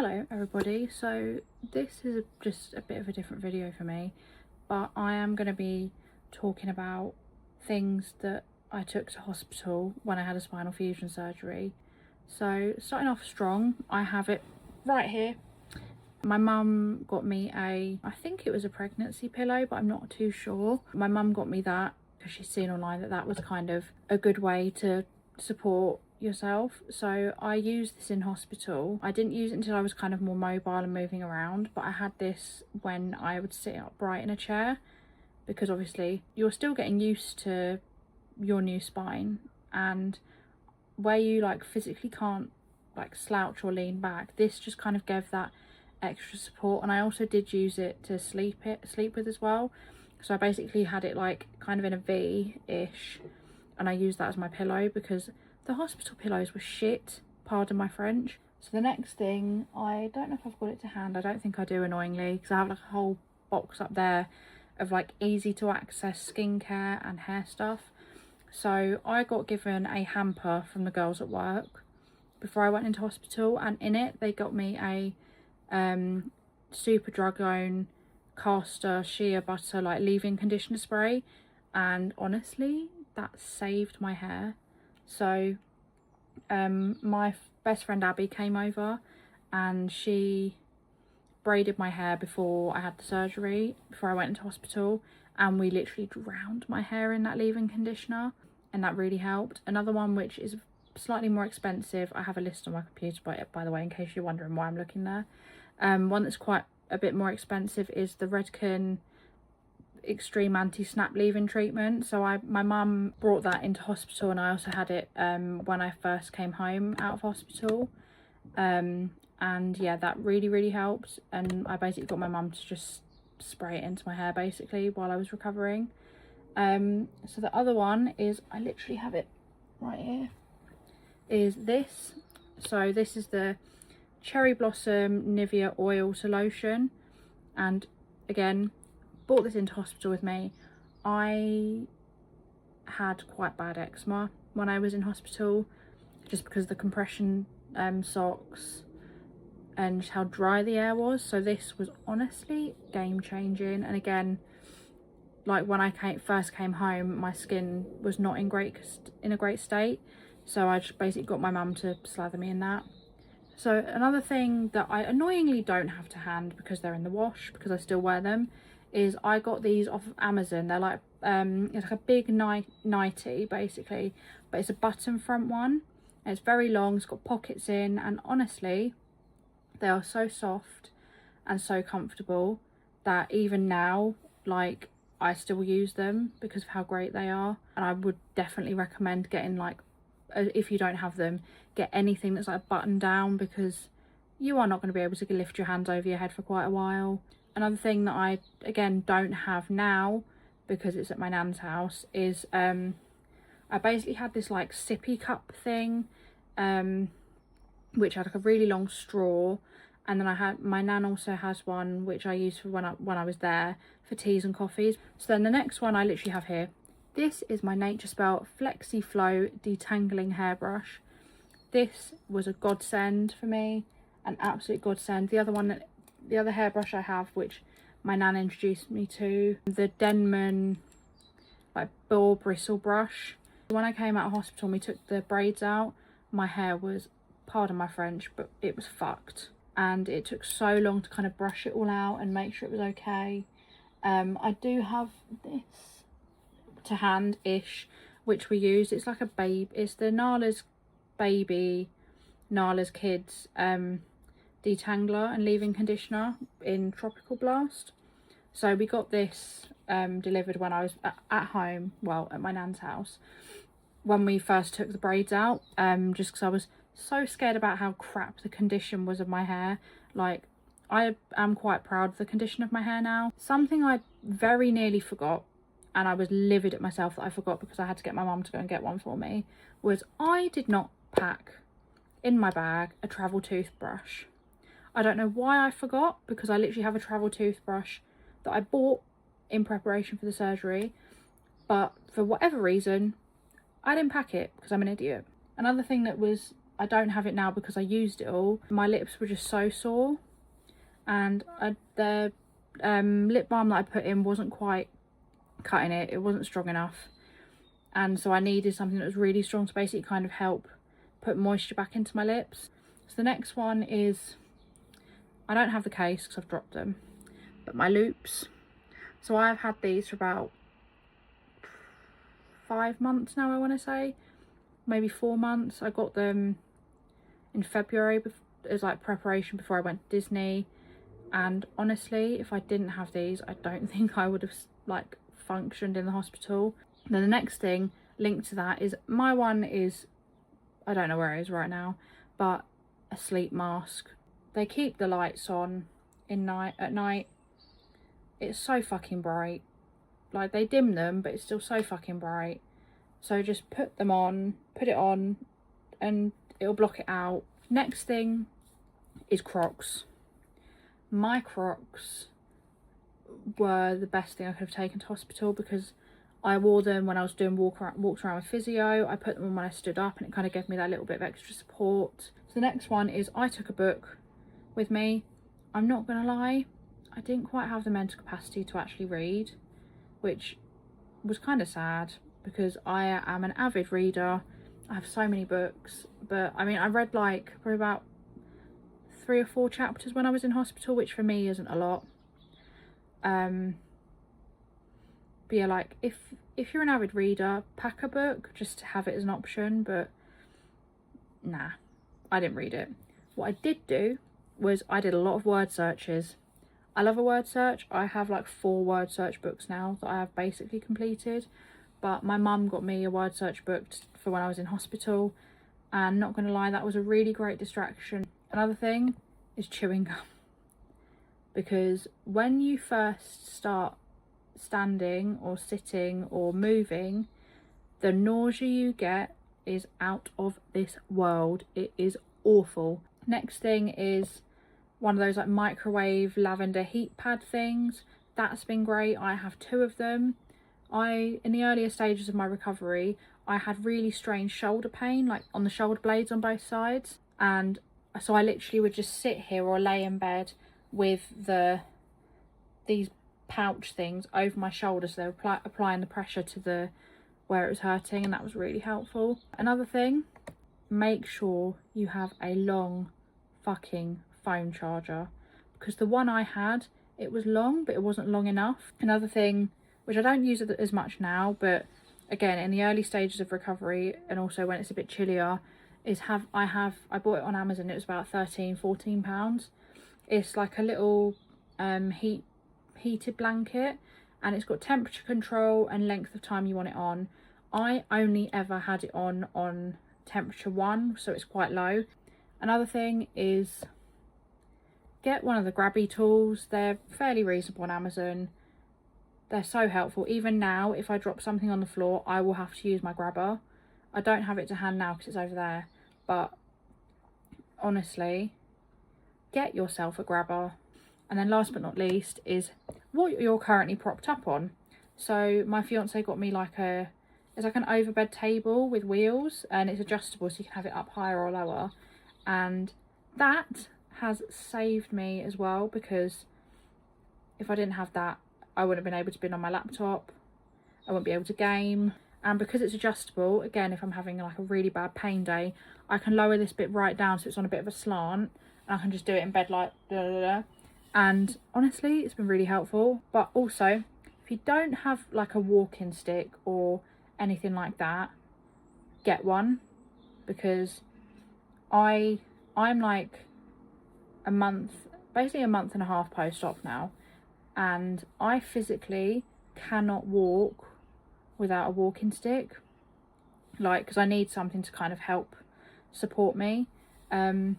Hello everybody, so this is just a bit of a different video for me, but I am going to be talking about things that I took to hospital when I had a spinal fusion surgery. So starting off strong, I have it right here. My mum got me I think it was a pregnancy pillow, but I'm not too sure. My mum got me that because she's seen online that was kind of a good way to support yourself. So I used this in hospital. I didn't use it until I was kind of more mobile and moving around, but I had this when I would sit upright in a chair, because obviously you're still getting used to your new spine, and where you like physically can't like slouch or lean back, this just kind of gave that extra support. And I also did use it to sleep with as well. So I basically had it like kind of in a V-ish, and I used that as my pillow because the hospital pillows were shit, pardon my French. So the next thing, I don't know if I've got it to hand, I don't think I do annoyingly, because I have like a whole box up there of like easy to access skincare and hair stuff. So I got given a hamper from the girls at work before I went into hospital, and in it they got me a Superdrug castor shea butter like leave-in conditioner spray, and honestly that saved my hair. So my best friend Abby came over and she braided my hair before I had the surgery, before I went into hospital, and we literally drowned my hair in that leave-in conditioner, and that really helped. Another one which is slightly more expensive, I have a list on my computer by the way, in case you're wondering why I'm looking there. One that's quite a bit more expensive is the Redken extreme anti-snap leave-in treatment. So my mum brought that into hospital, and I also had it when I first came home out of hospital, and yeah, that really helped. And I basically got my mum to just spray it into my hair basically while I was recovering. So the other one is, I literally have it right here, is this. So this is the Cherry Blossom Nivea Oil to Lotion, and again, brought this into hospital with me. I had quite bad eczema when I was in hospital, just because of the compression socks and just how dry the air was. So this was honestly game changing. And again, like when I first came home, my skin was not in a great state, so I just basically got my mum to slather me in that. So another thing that I annoyingly don't have to hand because they're in the wash, because I still wear them, is I got these off of Amazon. They're like it's like a big nightie basically, but it's a button front one, and it's very long, it's got pockets in, and honestly they are so soft and so comfortable that even now, like, I still use them because of how great they are. And I would definitely recommend getting, like, if you don't have them, get anything that's like button down, because you are not going to be able to lift your hands over your head for quite a while. Another thing that I again don't have now because it's at my nan's house is I basically had this like sippy cup thing, which had like a really long straw, and then my nan also has one which I used for when I was there for teas and coffees. So then the next one I literally have here, this is my Nature Spell Flexi Flow Detangling Hairbrush. This was a godsend for me, an absolute godsend. The other hairbrush I have, which my nan introduced me to, the Denman like boar bristle brush. When I came out of hospital and we took the braids out, my hair was, pardon my French, but it was fucked, and it took so long to kind of brush it all out and make sure it was okay. I do have this to hand-ish, which we use. It's like a it's the Nala's Kids detangler and leave-in conditioner in Tropical Blast. So we got this delivered when I was at home, well, at my nan's house, when we first took the braids out, just because I was so scared about how crap the condition was of my hair. Like, I am quite proud of the condition of my hair now. Something I very nearly forgot, and I was livid at myself that I forgot because I had to get my mum to go and get one for me, was I did not pack in my bag a travel toothbrush. I don't know why I forgot, because I literally have a travel toothbrush that I bought in preparation for the surgery, but for whatever reason I didn't pack it because I'm an idiot. Another thing that was I don't have it now because I used it all. My lips were just so sore, and the lip balm that I put in wasn't quite cutting it. It wasn't strong enough, and so I needed something that was really strong to basically kind of help put moisture back into my lips. So the next one is, I don't have the case because I've dropped them, but my loops. So I've had these for about 5 months now, I want to say, maybe 4 months. I got them in February as like preparation before I went to Disney, and honestly, if I didn't have these, I don't think I would have like functioned in the hospital. Then the next thing linked to that is, my one is, I don't know where it is right now, but a sleep mask. They keep the lights on at night. It's so fucking bright. Like, they dim them, but it's still so fucking bright. So just put it on, and it'll block it out. Next thing is Crocs. My Crocs were the best thing I could have taken to hospital, because I wore them when I was doing walks around with physio. I put them on when I stood up, and it kind of gave me that little bit of extra support. So the next one is, I took a book with me. I'm not gonna lie, I didn't quite have the mental capacity to actually read, which was kind of sad, because I am an avid reader. I have so many books, but I mean, I read like probably about 3 or 4 chapters when I was in hospital, which for me isn't a lot. But yeah, like, if you're an avid reader, pack a book just to have it as an option, but nah, I didn't read it. What I did do was, I did a lot of word searches. I love a word search. I have like 4 word search books now that I have basically completed, but my mum got me a word search book for when I was in hospital, and not gonna lie, that was a really great distraction. Another thing is chewing gum, because when you first start standing or sitting or moving, the nausea you get is out of this world. It is awful. Next thing is one of those like microwave lavender heat pad things. That's been great. I have 2 of them. In the earlier stages of my recovery, I had really strange shoulder pain, like on the shoulder blades on both sides, and so I literally would just sit here or lay in bed with these pouch things over my shoulders, so they were applying the pressure to where it was hurting, and that was really helpful. Another thing, make sure you have a long fucking phone charger, because the one I had, it was long, but it wasn't long enough. Another thing, which I don't use it as much now, but again, in the early stages of recovery, and also when it's a bit chillier, is I bought it on Amazon. It was about £13-14. It's like a little heated blanket, and it's got temperature control and length of time you want it on. I only ever had it on temperature 1, so it's quite low. Another thing is, get one of the grabby tools. They're fairly reasonable on Amazon. They're so helpful. Even now, if I drop something on the floor, I will have to use my grabber. I don't have it to hand now because it's over there, but honestly, get yourself a grabber. And then last but not least is what you're currently propped up on. So my fiance got me it's like an overbed table with wheels, and it's adjustable, so you can have it up higher or lower. And that has saved me as well, because if I didn't have that, I wouldn't have been able to be on my laptop. I wouldn't be able to game. And because it's adjustable, again, if I'm having like a really bad pain day, I can lower this bit right down so it's on a bit of a slant, and I can just do it in bed like blah, blah, blah. And honestly, it's been really helpful. But also, if you don't have like a walking stick or anything like that, get one, because I'm like basically a month and a half post-op now, and I physically cannot walk without a walking stick, like, because I need something to kind of help support me. I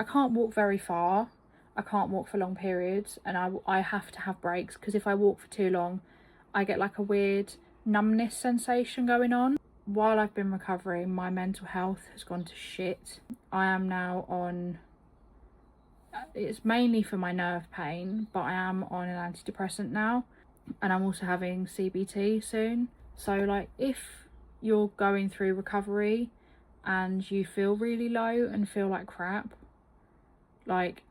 can't walk very far, I can't walk for long periods, and I have to have breaks, because if I walk for too long, I get like a weird numbness sensation going on. While I've been recovering, my mental health has gone to shit. I am now on, it's mainly for my nerve pain, but I am on an antidepressant now, and I'm also having CBT soon. So like, if you're going through recovery, and you feel really low and feel like crap, like,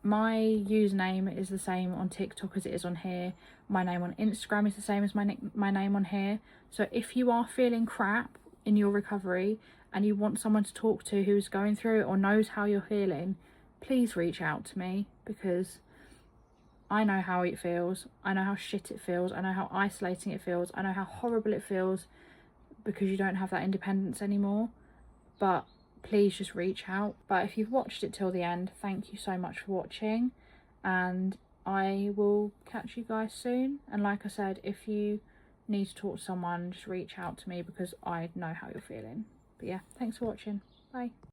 my username is the same on TikTok as it is on here. My name on Instagram is the same as my name on here. So if you are feeling crap in your recovery and you want someone to talk to who's going through it or knows how you're feeling, please reach out to me, because I know how it feels. I know how shit it feels. I know how isolating it feels. I know how horrible it feels because you don't have that independence anymore. But please just reach out. But if you've watched it till the end, thank you so much for watching, and I will catch you guys soon. And like I said, if you need to talk to someone, just reach out to me, because I know how you're feeling. But yeah, thanks for watching. Bye.